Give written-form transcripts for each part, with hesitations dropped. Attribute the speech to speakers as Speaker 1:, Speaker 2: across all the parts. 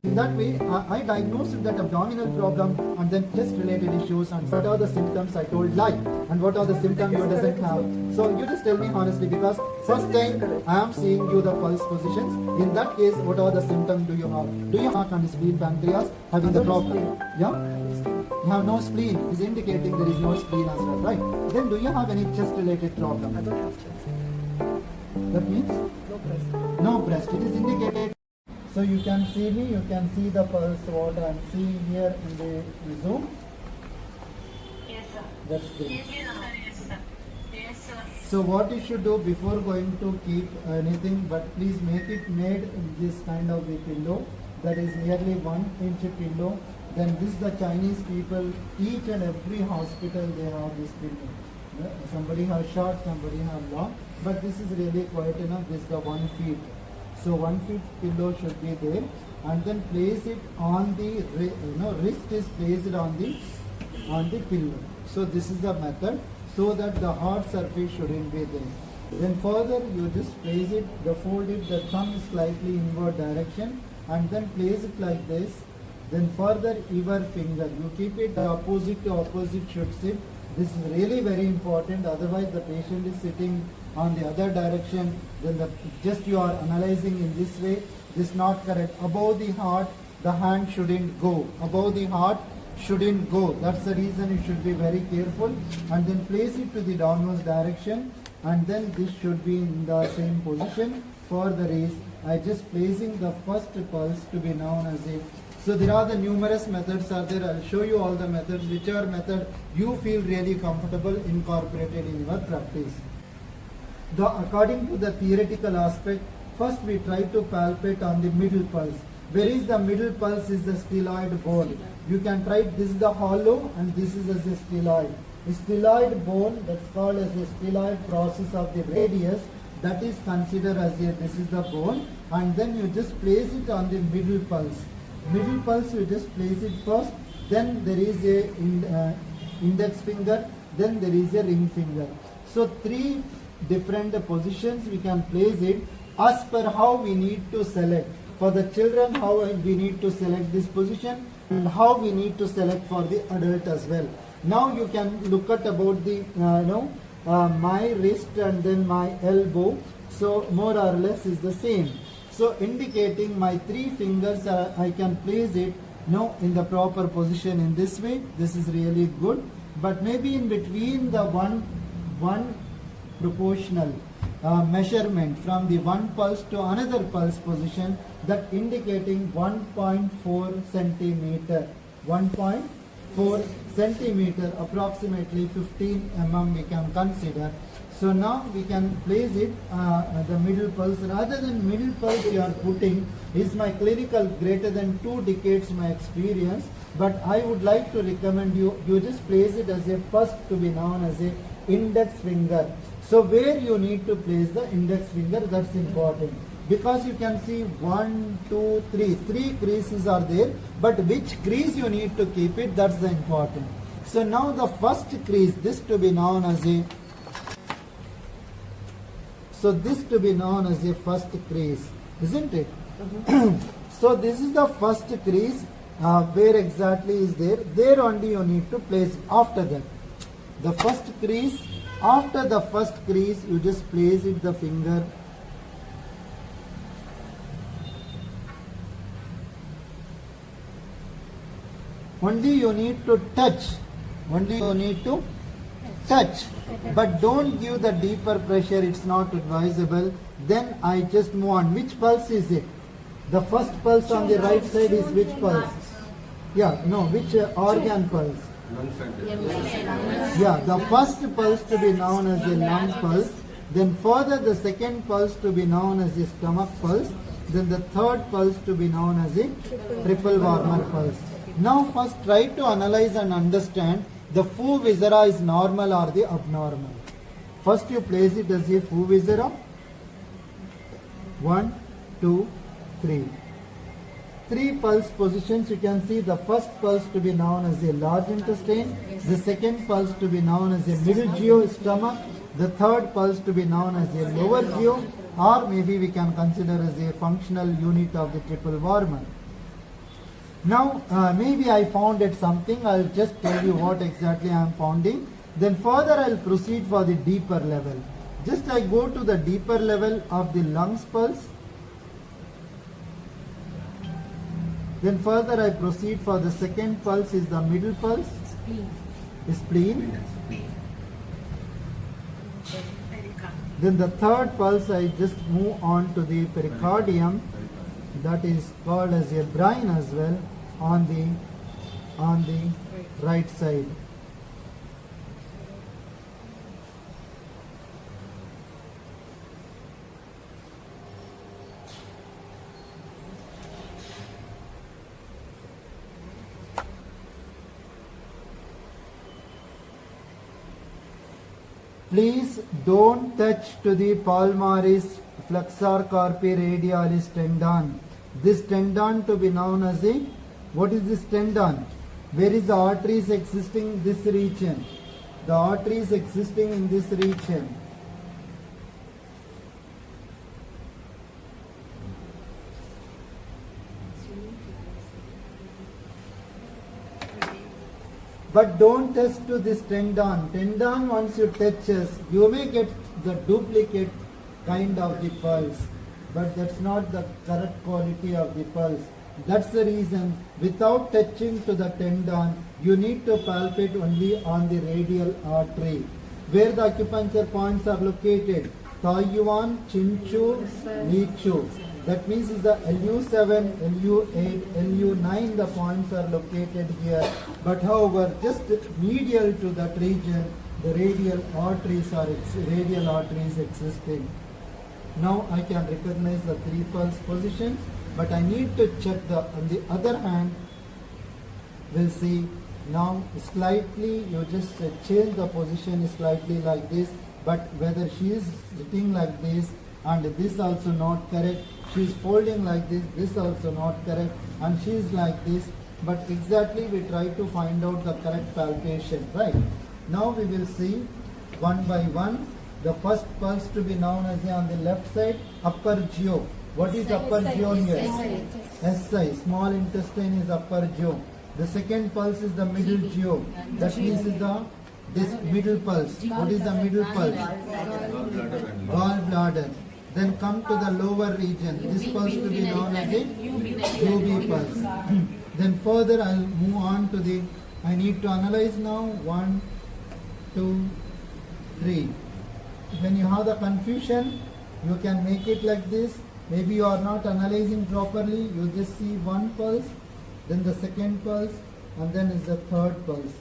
Speaker 1: In that way, I diagnosed that abdominal problem and then chest related issues and what are the symptoms I told lie and what are the symptoms you doesn't have. So you just tell me honestly, because first time I am seeing you the pulse positions. In that case, what are the symptoms do you have? Do you have on the spleen pancreas having the problem? Yeah? You have no spleen, is indicating there is no spleen as well, right? Then do you have any chest related problem?
Speaker 2: I don't have chest.
Speaker 1: That means?
Speaker 2: No breast.
Speaker 1: No breast. It is indicated. So you can see me, you can see the pulse what I am seeing here in the Zoom.
Speaker 3: Yes, sir.
Speaker 1: That's great.
Speaker 3: Yes, sir. Yes, sir. Yes, sir.
Speaker 1: So what you should do before going to keep anything, but please make it made in this kind of a pillow that is nearly 1 inch pillow. Then this the Chinese people, each and every hospital they have this pillow. Somebody has short, somebody has long, but this is really quite enough. This is the 1 feet. So 1 feet pillow should be there, and then place it on the wrist is placed on the pillow. So this is the method, so that the hard surface shouldn't be there. Then further you just place it, fold it, the thumb is slightly inward direction, and then place it like this. Then further your finger, you keep it opposite to opposite should sit. This is really very important, otherwise the patient is sitting on the other direction, then just you are analyzing in this way, this is not correct. Above the heart, the hand shouldn't go. Above the heart shouldn't go. That's the reason you should be very careful. And then place it to the downwards direction, and then this should be in the same position for the raise. I just placing the first pulse to be known as a. So there are the numerous methods are there. I'll show you all the methods, whichever method you feel really comfortable incorporated in your practice. According to the theoretical aspect, first we try to palpate on the middle pulse. Where is the middle pulse is the styloid bone. You can try, this is the hollow and this is as a styloid. The styloid bone, that's called as a styloid process of the radius, that is considered as a, this is the bone, and then you just place it on the middle pulse. Middle pulse you just place it first, then there is a index finger, then there is a ring finger. So 3 different positions we can place it as per how we need to select. For the children, how we need to select this position and how we need to select for the adult as well. Now you can look at about the my wrist and then my elbow. So more or less is the same. So indicating my 3 fingers, I can place it in the proper position in this way. This is really good. But maybe in between the one proportional measurement from the one pulse to another pulse position, that indicating 1.4 centimeter. 1.4 centimeter, approximately 15 mm we can consider. So now we can place it the middle pulse. Rather than middle pulse you are putting is my clinical greater than 2 decades my experience, but I would like to recommend you just place it as a first to be known as a index finger. So where you need to place the index finger, that's important, because you can see 1, 2, 3 creases are there, but which crease you need to keep it, that's the important. So now the first crease, this to be known as a, so this to be known as a first crease, isn't it? So this is the first crease, where exactly is there only you need to place after that. The first crease, after the first crease you just place it the finger. Only you need to touch, but don't give the deeper pressure, it's not advisable. Then I just move on. Which pulse is it? The first pulse on the right side is which pulse? Yeah, no, which organ pulse? Yeah, the first pulse to be known as a lung pulse, then further the second pulse to be known as a stomach pulse, then the third pulse to be known as a triple warmer pulse. Now first try to analyze and understand the Fu viscera is normal or the abnormal. First you place it as a Fu viscera. 1, 2, 3. 3 pulse positions, you can see the first pulse to be known as a large intestine, the second pulse to be known as a middle geo stomach, the third pulse to be known as a lower geo, or maybe we can consider as a functional unit of the triple warmer. Now, maybe I found it something. I'll just tell you what exactly I am finding. Then further I'll proceed for the deeper level. Just I go to the deeper level of the lungs pulse. Then further I proceed for the second pulse is the middle pulse. Spleen. Then the third pulse I just move on to the pericardium. That is called as a brain as well on the right side. Please don't touch to the palmaris flexor carpi radialis tendon. This tendon to be known as the, what is this tendon? Where is the arteries existing in this region? The arteries existing in this region. But don't touch to this tendon. Tendon once you touches, you may get the duplicate kind of the pulse. But that's not the correct quality of the pulse. That's the reason without touching to the tendon, you need to palpate only on the radial artery. Where the acupuncture points are located, Tatiyana, Chinchu, Nichu. That means is the LU7, LU8, LU9, the points are located here. But however, just medial to that region, the radial arteries existing. Now I can recognize the three pulse position, but I need to check on the other hand, we'll see now slightly, you just change the position slightly like this, but whether she is sitting like this and this also not correct, she is folding like this also not correct, and she is like this, but exactly we try to find out the correct palpation, right? Now we will see one by one. The first pulse to be known as on the left side, upper geo. What is upper geo here? SI, small intestine is upper geo. The second pulse is the middle geo. That means is this middle pulse. What is the middle pulse? Gallbladder. Then come to the lower region. This pulse to be known as the UB pulse. Then further I'll move on to the, I need to analyze now 1, 2, 3. When you have the confusion, you can make it like this. Maybe you are not analyzing properly. You just see one pulse, then the second pulse, and then is the third pulse.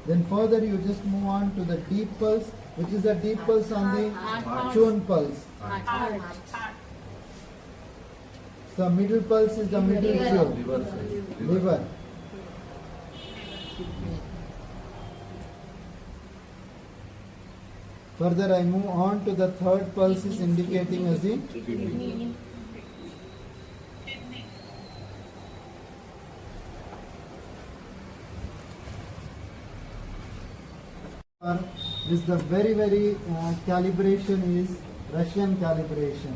Speaker 1: Then further you just move on to the deep pulse, which is the deep pulse on the chun pulse. The middle pulse is the middle jaw. Liver. Further I move on to the third pulse is indicating as the this the very calibration is Russian calibration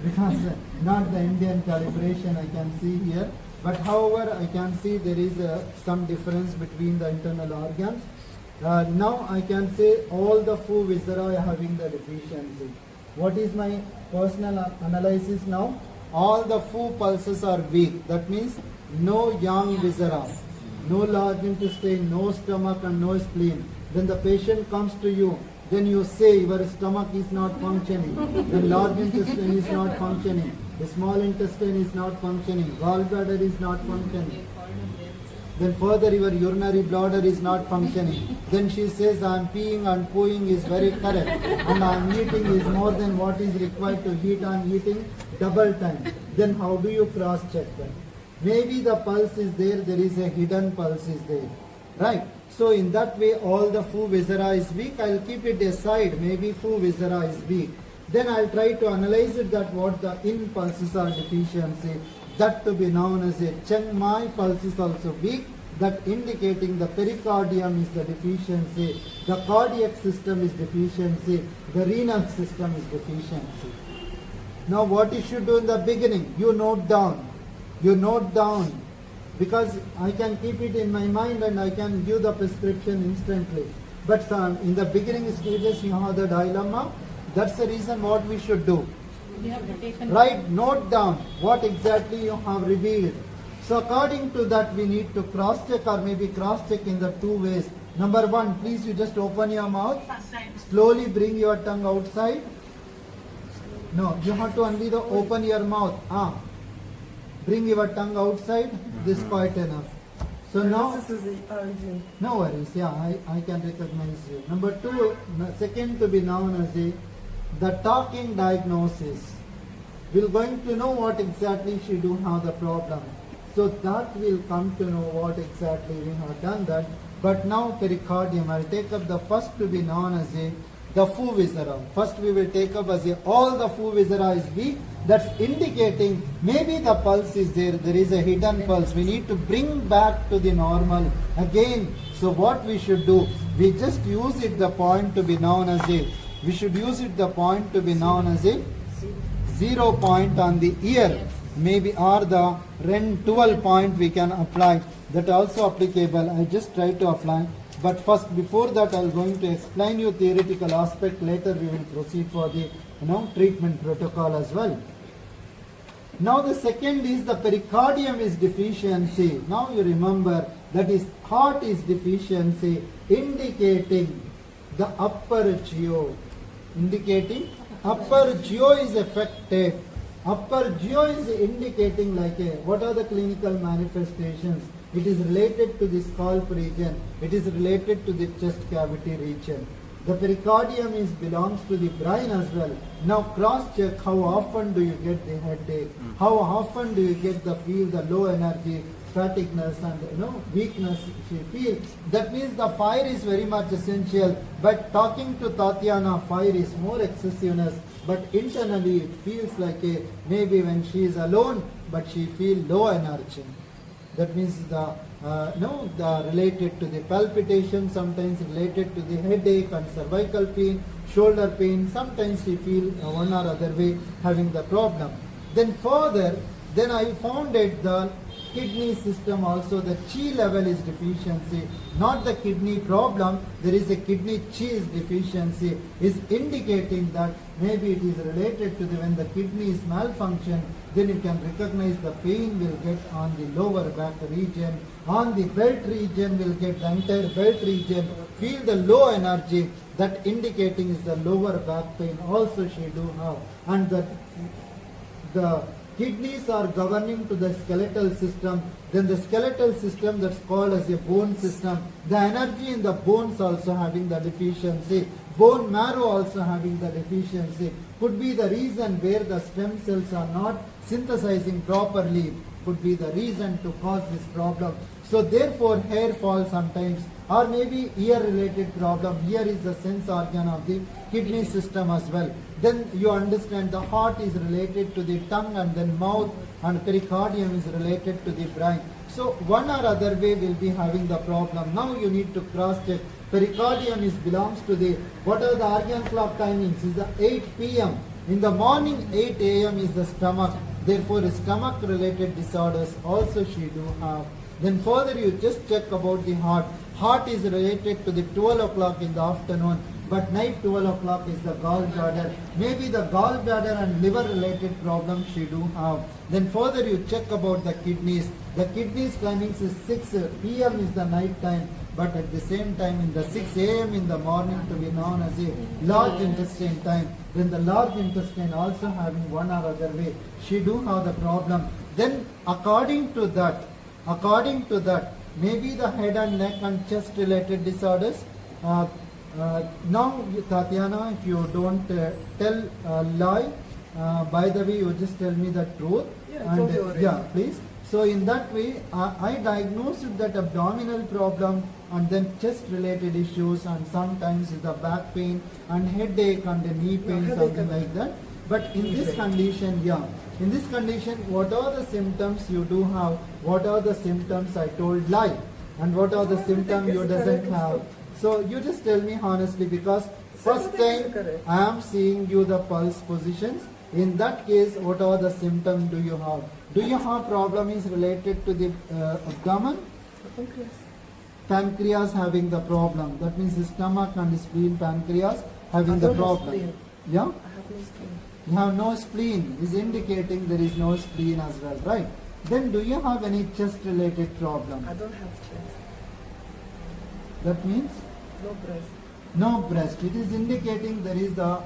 Speaker 1: because not the Indian calibration I can see here, but however I can see there is some difference between the internal organs. Now I can say all the four viscera are having the deficiency. What is my personal analysis now? All the four pulses are weak. That means no young viscera, no large intestine, no stomach and no spleen. When the patient comes to you, then you say your stomach is not functioning, the large intestine is not functioning, the small intestine is not functioning, gallbladder is not functioning. Then further your urinary bladder is not functioning. Then she says I am peeing and pooing is very correct and I am eating is more than what is required to eat, I am eating double time. Then how do you cross check that? Maybe the pulse is there is a hidden pulse is there, right? So in that way all the four viscera is weak. I will keep it aside, maybe four viscera is weak. Then I will try to analyze it that what the in pulses are deficiency. That to be known as a Chiang Mai pulse is also weak, that indicating the pericardium is the deficiency, the cardiac system is deficiency, the renal system is deficiency. Now what you should do in the beginning, you note down You note down, because I can keep it in my mind and I can give the prescription instantly. But in the beginning stages you have the dilemma. That's the reason what we should do.
Speaker 2: We have to take an
Speaker 1: Right, note down what exactly you have revealed. So according to that we need to cross check, or maybe cross check in the two ways. Number one, please you just open your mouth.
Speaker 3: First time.
Speaker 1: Slowly bring your tongue outside. No, you have to only open your mouth. Bring your tongue outside. This is quite enough. So now,
Speaker 4: This is the origin.
Speaker 1: no worries. Yeah, I can recognize you. Number two, second to be known as the talking diagnosis. We're going to know what exactly she do have the problem. So that will come to know what exactly we have done that. But now pericardium, I'll take up the first to be known as the Fu viscera. First we will take up as all the Fu viscera is weak. That's indicating maybe the pulse is there. There is a hidden pulse. We need to bring back to the normal again. So what we should do? We just use it the point to be known as we should use it the point to be known as 0 point on the ear. Maybe or the Ren 12 point we can apply. That also applicable. I just try to apply. But first, before that, I'm going to explain you theoretical aspect. Later, we will proceed for the treatment protocol as well. Now, the second is the pericardium is deficiency. Now, you remember that is heart is deficiency, indicating the upper geo. Indicating upper geo is affected. Upper geo is indicating like what are the clinical manifestations? It is related to the scalp region. It is related to the chest cavity region. The pericardium belongs to the brain as well. Now cross check how often do you get the headache? How often do you get the low energy, fatigueness and weakness she feels? That means the fire is very much essential. But talking to Tatiyana, fire is more excessiveness. But internally it feels like maybe when she is alone, but she feels low energy. That means the related to the palpitation, sometimes related to the headache and cervical pain, shoulder pain. Sometimes she feel one or other way having the problem. Then further, then I found it the kidney system also, the chi level is deficiency, not the kidney problem. There is a kidney chi is deficiency, is indicating that maybe it is related to when the kidney is malfunction. Then you can recognize the pain will get on the lower back region, on the belt region will get the entire belt region, feel the low energy, that indicating is the lower back pain also she do have. And the kidneys are governing to the skeletal system. Then the skeletal system that's called as a bone system. The energy in the bones also having the deficiency. Bone marrow also having the deficiency. Could be the reason where the stem cells are not synthesizing properly. Could be the reason to cause this problem. So therefore hair fall sometimes, or maybe ear related problem. Ear is the sense organ of the kidney system as well. Then you understand the heart is related to the tongue and then mouth, and pericardium is related to the brain. So one or other way will be having the problem. Now you need to cross check. Pericardium belongs to the, what are the organ clock timings? Is the 8 p.m. In the morning 8 a.m. is the stomach. Therefore stomach related disorders also she do have. Then further you just check about the heart. Heart is related to the 12 o'clock in the afternoon, but night 12 o'clock is the gallbladder. Maybe the gallbladder and liver related problems she do have. Then further you check about the kidneys. The kidneys timings is 6 p.m. is the night time, but at the same time in the 6 a.m. in the morning to be known as a large intestine time. Then the large intestine also having one or other way. She do have the problem. Then according to that, maybe the head and neck and chest related disorders. Now, Tatiyana, if you don't tell a lie, by the way, you just tell me the truth.
Speaker 4: Yeah, I told you already.
Speaker 1: Yeah, please. So in that way, I diagnosed that abdominal problem and then chest related issues, and sometimes the back pain and headache and the knee pain, something like that. But in this condition, in this condition, what are the symptoms you do have? What are the symptoms I told lie? And what are the symptoms you doesn't have? So you just tell me honestly, because first time I am seeing you the pulse positions. In that case, what are the symptoms do you have? Do you have problem is related to the abdomen?
Speaker 4: Pancreas.
Speaker 1: Pancreas having the problem. That means the stomach and the spleen, pancreas having
Speaker 4: I
Speaker 1: the
Speaker 4: don't have
Speaker 1: problem.
Speaker 4: spleen.
Speaker 1: Yeah?
Speaker 4: I have no spleen.
Speaker 1: You have no spleen, is indicating there is no spleen as well, right? Then do you have any chest related problem?
Speaker 4: I don't have chest.
Speaker 1: That means
Speaker 4: No breast.
Speaker 1: no breast. It is indicating there is the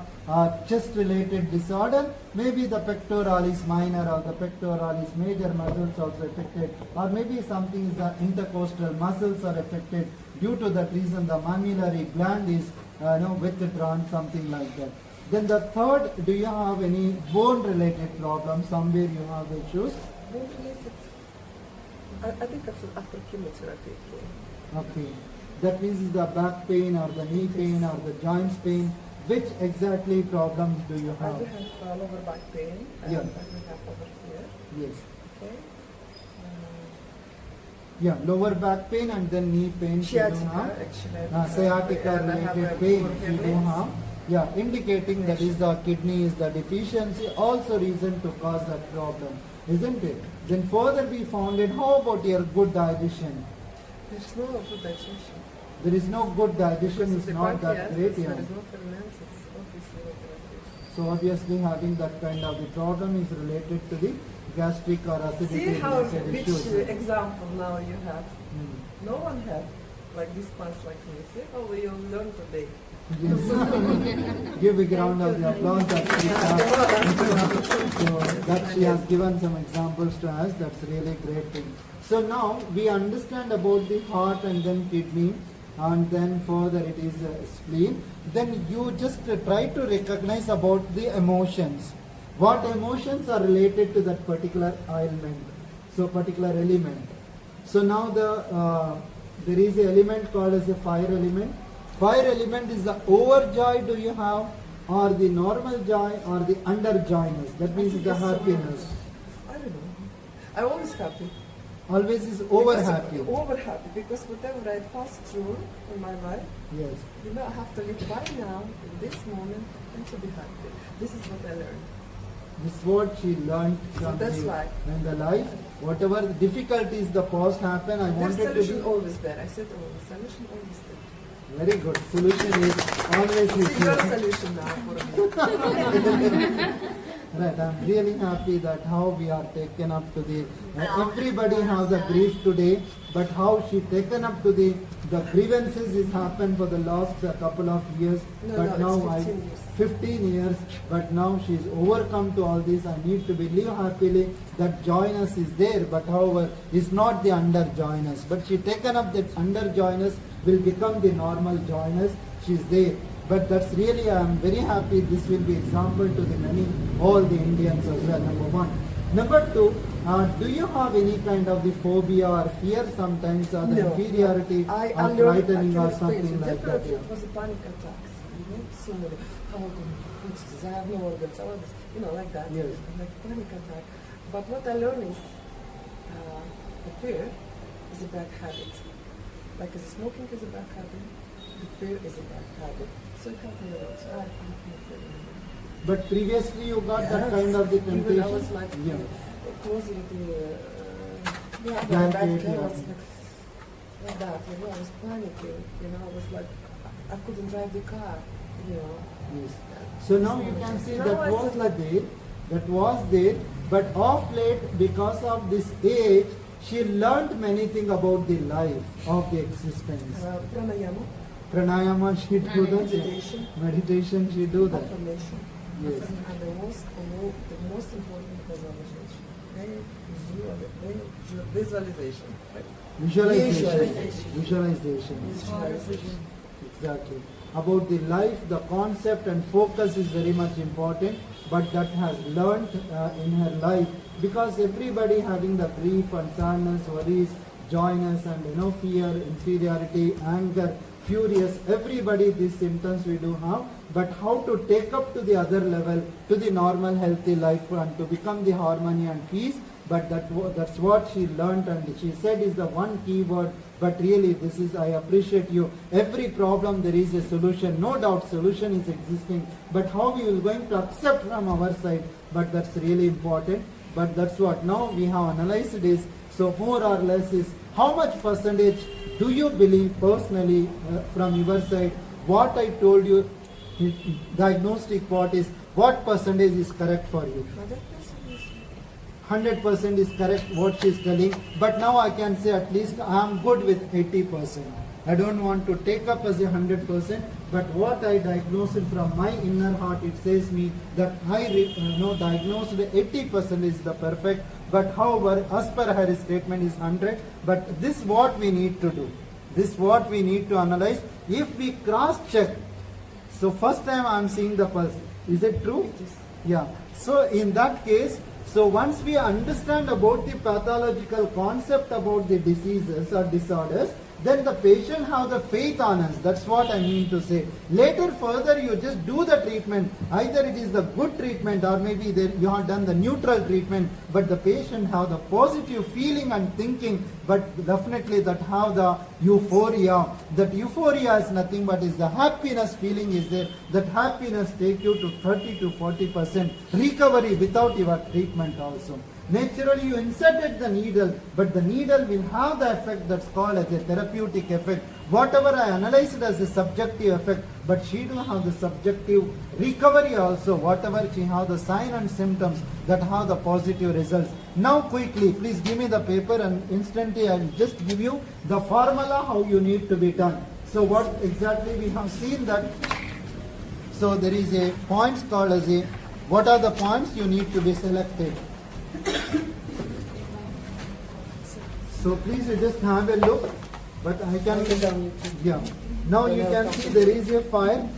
Speaker 1: chest related disorder. Maybe the pectoralis minor or the pectoralis major muscles also affected, or maybe something is the intercostal muscles are affected. Due to that reason the mammillary gland is withdrawn, something like that. Then the third, do you have any bone related problem? Somewhere you have issues?
Speaker 4: Bone related. I think after chemotherapy.
Speaker 1: Okay. That means the back pain or the knee pain or the joints pain. Which exactly problems do you
Speaker 4: I
Speaker 1: have?
Speaker 4: do have lower back pain. And
Speaker 1: Yeah.
Speaker 4: I do have over here.
Speaker 1: Yes.
Speaker 4: Okay.
Speaker 1: Yeah, lower back pain and then knee pain. you do
Speaker 4: Sciatica,
Speaker 1: have.
Speaker 4: actually.
Speaker 1: Sciatica
Speaker 4: And I have
Speaker 1: related
Speaker 4: a
Speaker 1: pain
Speaker 4: poor
Speaker 1: you do
Speaker 4: hernias.
Speaker 1: have. Yeah, indicating that is the kidney is the deficiency, also reason to cause that problem, isn't it? Then further we found it, how about your good digestion?
Speaker 4: There's no good digestion.
Speaker 1: There is no good digestion,
Speaker 4: Because
Speaker 1: is
Speaker 4: the
Speaker 1: not that
Speaker 4: pancreas,
Speaker 1: great.
Speaker 4: there
Speaker 1: Yeah.
Speaker 4: is no ferments, it's obviously not like
Speaker 1: So obviously having that kind of the problem is related to the gastric or
Speaker 4: this.
Speaker 1: acidity
Speaker 4: See how,
Speaker 1: related
Speaker 4: which
Speaker 1: issues.
Speaker 4: example now you have.
Speaker 1: Hmm.
Speaker 4: No one have like this pants like me. See how we all learn today.
Speaker 1: Yes. Give a round of the applause that she has. So that she has given some examples to us. That's really great thing. So now we understand about the heart and then kidney, and then further it is spleen. Then you just try to recognize about the emotions. What emotions are related to that particular ailment? So particular element. So now there is an element called as a fire element. Fire element is the overjoy do you have, or the normal joy, or the underjoyness. That means the happiness.
Speaker 4: I don't know. I'm always happy.
Speaker 1: Always is over
Speaker 4: Because-
Speaker 1: happy.
Speaker 4: Over happy because whatever I pass through in my life,
Speaker 1: Yes.
Speaker 4: I have to live right now, in this moment, and to be happy. This is what I learned.
Speaker 1: This is what she learned from
Speaker 4: that's
Speaker 1: the,
Speaker 4: why.
Speaker 1: in the life. Whatever difficulties the past happen, I
Speaker 4: There's
Speaker 1: wanted to
Speaker 4: solution
Speaker 1: be
Speaker 4: always there. I said, oh, the solution always there.
Speaker 1: very good. Solution is always
Speaker 4: See
Speaker 1: with
Speaker 4: your
Speaker 1: you.
Speaker 4: solution now for me.
Speaker 1: Right, I'm really happy that how we are taken up to the, everybody has a grief today, but how she taken up to the grievances is happened for the last couple of years,
Speaker 4: No,
Speaker 1: but
Speaker 4: no,
Speaker 1: now
Speaker 4: it's 15 years.
Speaker 1: 15 years, but now she's overcome to all this. I need to believe happily that joyness is there, but however, is not the under joyness, but she taken up that under joyness will become the normal joyness. She's there. But that's really, I am very happy this will be example to the many, all the Indians as well, number one. Number two, do you have any kind of the phobia or fear sometimes, or the
Speaker 4: No.
Speaker 1: inferiority
Speaker 4: I
Speaker 1: or
Speaker 4: learned,
Speaker 1: frightening
Speaker 4: I
Speaker 1: or
Speaker 4: can explain
Speaker 1: something
Speaker 4: it.
Speaker 1: like that?
Speaker 4: Definitely it was a panic attack. So many, how can what's this? I have no organs, I want this, like that.
Speaker 1: Yes.
Speaker 4: Like panic attack. But what I learned is, the fear is a bad habit. Like smoking is a bad habit, the fear is a bad habit. So it helped me a lot. So I have no fear anymore.
Speaker 1: But previously you got that
Speaker 4: Yes.
Speaker 1: kind of the temptation?
Speaker 4: Even I was like,
Speaker 1: yeah.
Speaker 4: closing the,
Speaker 1: Blanket,
Speaker 4: back there,
Speaker 1: yeah.
Speaker 4: I was like that, I was panicking, I was like, I couldn't drive the car,
Speaker 1: Yes. So now you can see
Speaker 4: Now
Speaker 1: that
Speaker 4: I
Speaker 1: was
Speaker 4: said
Speaker 1: like there, that was there, but of late, because of this age, she learnt many things about the life of the existence.
Speaker 4: Pranayama,
Speaker 1: Pranayama, she do that.
Speaker 4: meditation,
Speaker 1: Meditation, she do that.
Speaker 4: affirmation,
Speaker 1: Yes.
Speaker 4: and the most important visualization. Visualization. Right?
Speaker 1: Visualization.
Speaker 4: Visualization.
Speaker 1: Visualization. Exactly. About the life, the concept and focus is very much important, but that has learnt in her life, because everybody having the grief and sadness, worries, joyness and fear, inferiority, anger, furious, everybody these symptoms we do have, but how to take up to the other level, to the normal healthy life and to become the harmony and peace. But that's what she learnt, and she said is the one key word. But really, this is, I appreciate you. Every problem there is a solution. No doubt solution is existing. But how we will going to accept from our side, but that's really important. but that's what now we have analyzed is, so more or less is how much percentage do you believe personally from your side what I told you diagnostic part is, what percentage is correct for you? 100% is correct what she is telling, but now I can say at least I am good with 80%. I don't want to take up as a 100%, but what I diagnosed from my inner heart, it says me that I diagnosed 80% is the perfect, but however, as per her statement is 100, but this what we need to do. This what we need to analyze. If we cross check, so first time I am seeing the pulse, is it true?
Speaker 4: It is.
Speaker 1: Yeah. So in that case, so once we understand about the pathological concept about the diseases or disorders, then the patient have the faith on us. That's what I mean to say. Later further you just do the treatment. Either it is the good treatment or maybe you have done the neutral treatment, but the patient have the positive feeling and thinking, but definitely that have the euphoria. That euphoria is nothing but is the happiness feeling is there. That happiness take you to 30 to 40% recovery without your treatment also. Naturally you inserted the needle, but the needle will have the effect that's called as a therapeutic effect. Whatever I analyzed as a subjective effect, but she do have the subjective recovery also. Whatever she have the sign and symptoms that have the positive results. Now quickly, please give me the paper and instantly I'll just give you the formula how you need to be done. So what exactly we have seen that, so there is a points called as a, what are the points you need to be selected. So please you just have a look, but I can, yeah. Now you can see there is a fire.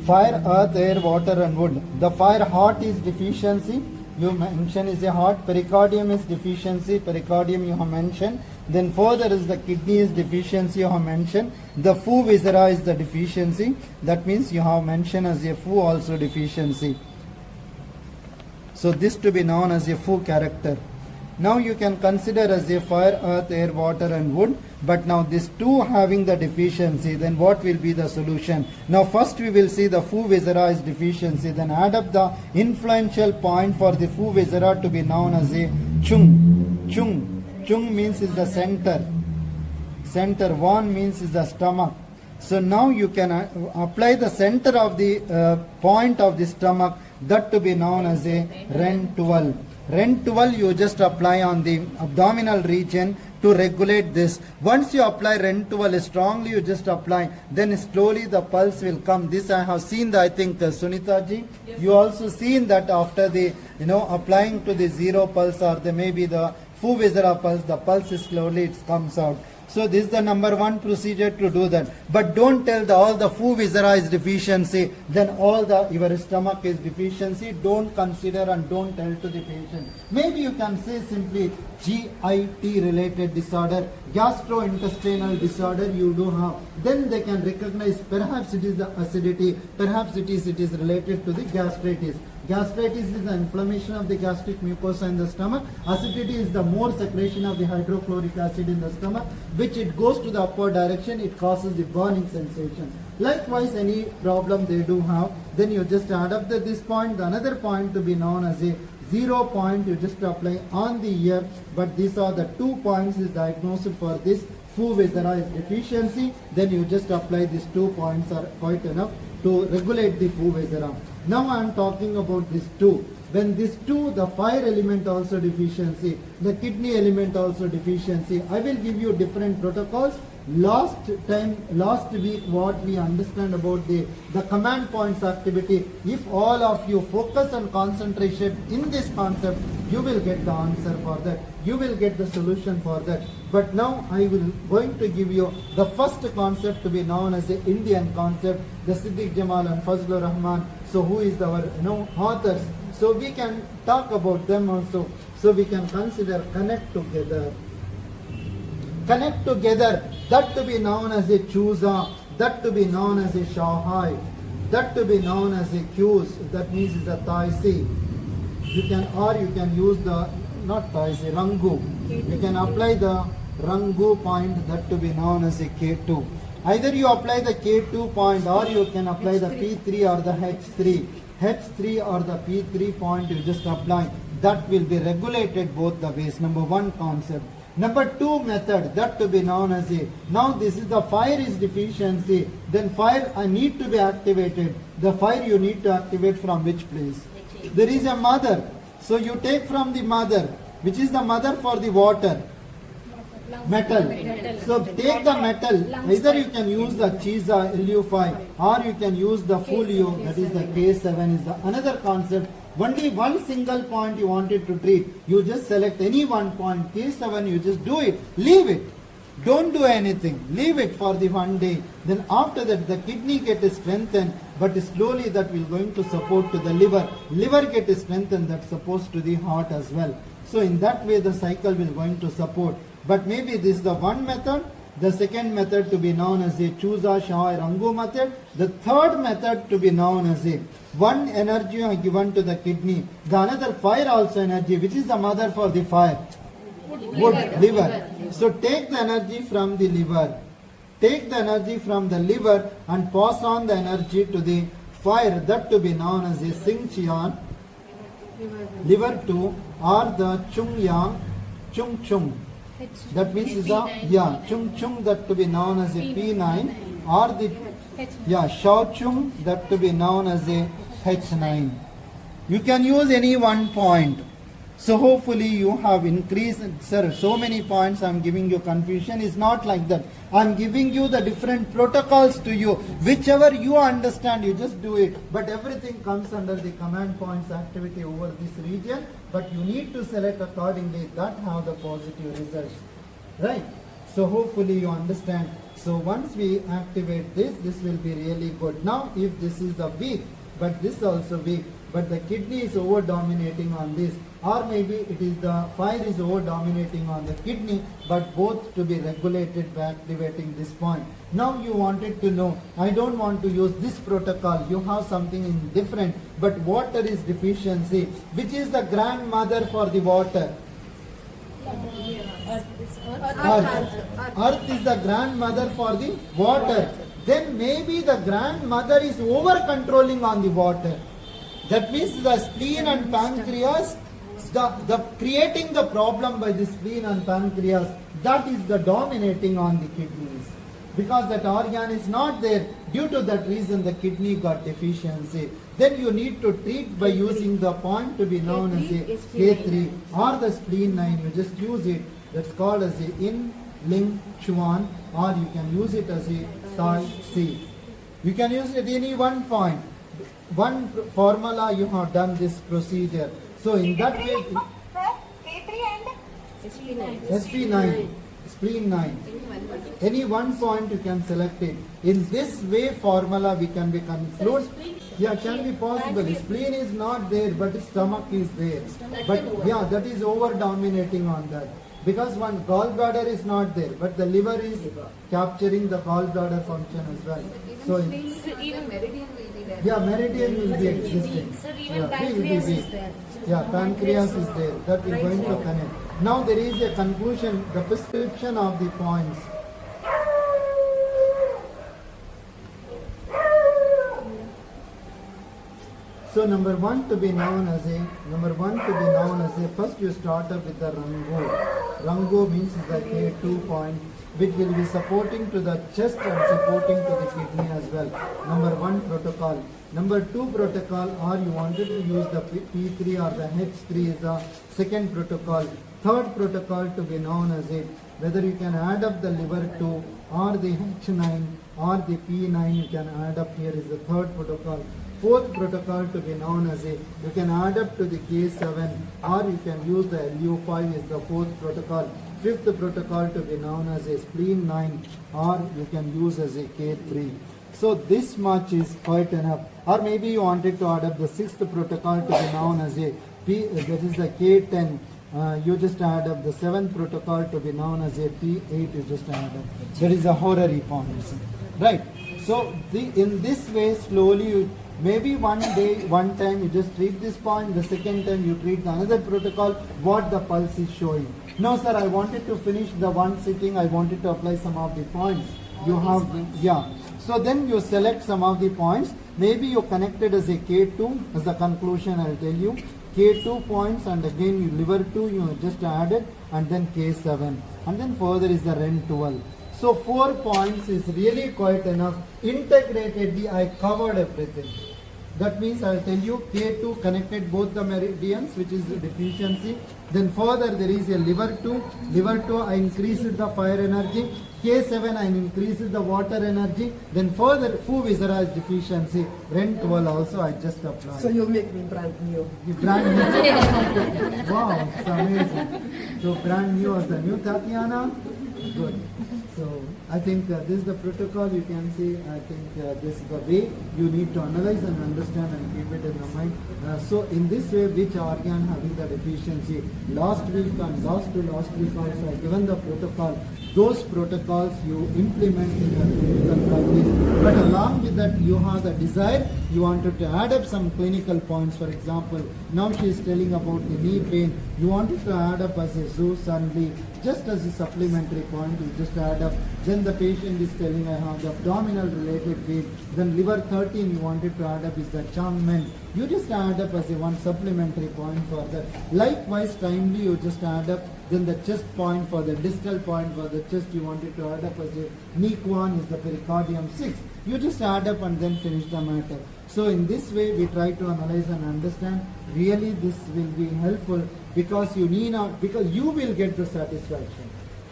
Speaker 1: Fire, earth, air, water and wood. The fire, heart is deficiency. You mention is a heart. Pericardium is deficiency. Pericardium you have mentioned. Then further is the kidney is deficiency you have mentioned. The fu viscera is the deficiency. That means you have mentioned as a fu also deficiency. So this to be known as a fu character. Now you can consider as a fire, earth, air, water and wood. But now these two having the deficiency, then what will be the solution? Now first we will see the fu viscera is deficiency. Then add up the influential point for the fu viscera to be known as a chung. Chung. Chung means is the center. Center. Wan means is the stomach. So now you can apply the center of the point of the stomach, that to be known as a Ren 12. Ren 12 you just apply on the abdominal region to regulate this. Once you apply Ren 12 strongly, you just apply, then slowly the pulse will come. This I have seen that, I think Sunita ji, yes, you also seen that after the applying to the zero pulse or the maybe the fu viscera pulse, the pulse is slowly it comes out. So this is the number one procedure to do that. But don't tell all the fu viscera is deficiency, then all your stomach is deficiency. Don't consider and don't tell to the patient. Maybe you can say simply GIT related disorder, gastrointestinal disorder you do have. Then they can recognize perhaps it is the acidity, perhaps it is related to the gastritis. Gastritis is the inflammation of the gastric mucosa in the stomach. Acidity is the more secretion of the hydrochloric acid in the stomach, which it goes to the upward direction, it causes the burning sensation. Likewise, any problem they do have, then you just add up this point, the another point to be known as a 0 point, you just apply on the ear, but these are the 2 points is diagnosed for this fu viscera is deficiency, then you just apply these 2 points are quite enough to regulate the fu viscera. Now I am talking about this 2. When this 2, the fire element also deficiency, the kidney element also deficiency, I will give you different protocols. Last week what we understand about the command points activity, if all of you focus and concentration in this concept, you will get the answer for that, you will get the solution for that. But now I will going to give you the first concept to be known as the Indian concept, the Siddiq Jamal and Fazlur Rahman, so who is our authors, so we can talk about them also, so we can consider connect together. Connect together, that to be known as a Chusa, that to be known as a Shahai, that to be known as a Qs, that means is a Taisi. You can use the, not I say, Rangu. You can apply the Rangu point, that to be known as a K2. Either you apply the K2 point or you can apply the P3 or the H3. H3 or the P3 point you just apply. That will be regulated both the ways. Number one concept. Number two method, that to be known as a, now this is the fire is deficiency, then fire I need to be activated. The fire you need to activate from which place? There is a mother. So you take from the mother, which is the mother for the water. Metal. So take the metal. Either you can use the Chiza Lu5 or you can use the Folio, that is the K7 is the another concept. Only one single point you wanted to treat. You just select any one point, K7, you just do it. Leave it. Don't do anything. Leave it for the one day. Then after that the kidney gets strengthened, but slowly that will going to support to the liver. Liver gets strengthened, that's supposed to the heart as well. So in that way the cycle will going to support. But maybe this is the one method. The second method to be known as a Chusa Shah Rangu method. The third method to be known as a one energy are given to the kidney. The another fire also energy, which is the mother for the fire. Wood, liver. So take the energy from the liver. Take the energy from the liver and pass on the energy to the fire. That to be known as a Sing Chian, liver 2, or the Chung Yang, Chung Chung. That means is the Chung Chung, that to be known as a P9, or the Shao Chung, that to be known as a H9. You can use any one point. So hopefully you have increased, sir, so many points I am giving you confusion. Is not like that. I am giving you the different protocols to you. Whichever you understand, you just do it. But everything comes under the command points activity over this region. But you need to select accordingly that have the positive results. Right? So hopefully you understand. So once we activate this, this will be really good. Now if this is the weak, but this also weak, but the kidney is over dominating on this, or maybe it is the fire is over dominating on the kidney, but both to be regulated by activating this point. Now you wanted to know, I don't want to use this protocol, you have something in different, but water is deficiency. Which is the grandmother for the water? Earth. Earth is the grandmother for the water. Then maybe the grandmother is over controlling on the water. That means the spleen and pancreas, the creating the problem by the spleen and pancreas, that is the dominating on the kidneys. Because that organ is not there, due to that reason the kidney got deficiency. Then you need to treat by using the point to be known as a K3 or the spleen 9. You just use it. That's called as a In Ling Chuan, or you can use it as a Tai C. You can use it any one point. One formula you have done this procedure. So in that way, SP9, spleen 9. Any one point you can select it. In this way formula we can be conclude. Yeah, can be possible. Spleen is not there, but stomach is there. But yeah, that is over dominating on that. Because one gallbladder is not there, but the liver is capturing the gallbladder function as well. So
Speaker 2: even meridian will be there.
Speaker 1: yeah, meridian will be existing.
Speaker 2: Sir, even pancreas is there.
Speaker 1: Yeah, pancreas is there. That is going to connect. Now there is a conclusion, the prescription of the points. So number one to be known as a, first you start up with the Rangu. Rangu means the K2 point, which will be supporting to the chest and supporting to the kidney as well. Number one protocol. Number two protocol, or you wanted to use the P3 or the H3 is the second protocol. Third protocol to be known as a, whether you can add up the liver 2 or the H9 or the P9, you can add up here is the third protocol. Fourth protocol to be known as a, you can add up to the K7 or you can use the LU5 is the fourth protocol. Fifth protocol to be known as a spleen 9 or you can use as a K3. So this much is quite enough. Or maybe you wanted to add up the sixth protocol to be known as a P, that is the K10. You just add up the seventh protocol to be known as a P8, you just add up. There is a horary point. Right. So in this way slowly Maybe one day, one time you just treat this point, the second time you treat the another protocol, what the pulse is showing. No sir, I wanted to finish the one sitting, I wanted to apply some of the points. You have, yeah. So then you select some of the points. Maybe you connected as a K2, as the conclusion I'll tell you. K2 points and again you liver 2 you just added and then K7 and then further is the REN 12. So 4 points is really quite enough. Integratedly I covered everything. That means I'll tell you K2 connected both the meridians which is the deficiency. Then further there is a liver 2. Liver 2 I increased the fire energy. K7 I increased the water energy. Then further Fu viscera is deficiency. REN 12 also I just applied.
Speaker 4: So you'll make me brand new.
Speaker 1: The brand new. Wow, it's amazing. So brand new as the new Tatiyana. Good. So I think this is the protocol. You can see. I think this is the way you need to analyze and understand and keep it in your mind. So in this way, which organ having the deficiency? Last week and last week also I given the protocol. Those protocols you implement in your clinical practice. But along with that, you have the desire. You wanted to add up some clinical points. For example, now she is telling about the knee pain. You wanted to add up as a Zeus and Lee. Just as a supplementary point, you just add up. Then the patient is telling I have the abdominal related pain. Then liver 13 you wanted to add up is the Changmen. You just add up as a one supplementary point for that. Likewise, timely you just add up. Then the chest point for the distal point for the chest you wanted to add up as a Nikwan is the pericardium 6. You just add up and then finish the matter. So in this way we try to analyze and understand. Really this will be helpful because you need not, because you will get the satisfaction.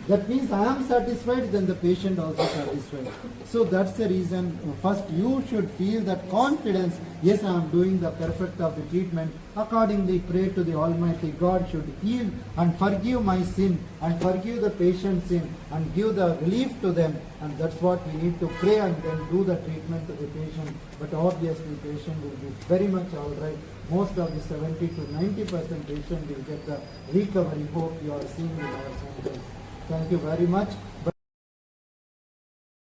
Speaker 1: That means I am satisfied, then the patient also satisfied. So that's the reason. First you should feel that confidence. Yes, I am doing the perfect of the treatment. Accordingly pray to the Almighty God should heal and forgive my sin and forgive the patient's sin and give the relief to them. And that's what we need to pray and then do the treatment to the patient. But obviously patient will be very much alright. Most of the 70 to 90% patient will get the recovery. Hope you are seeing in our centers. Thank you very much.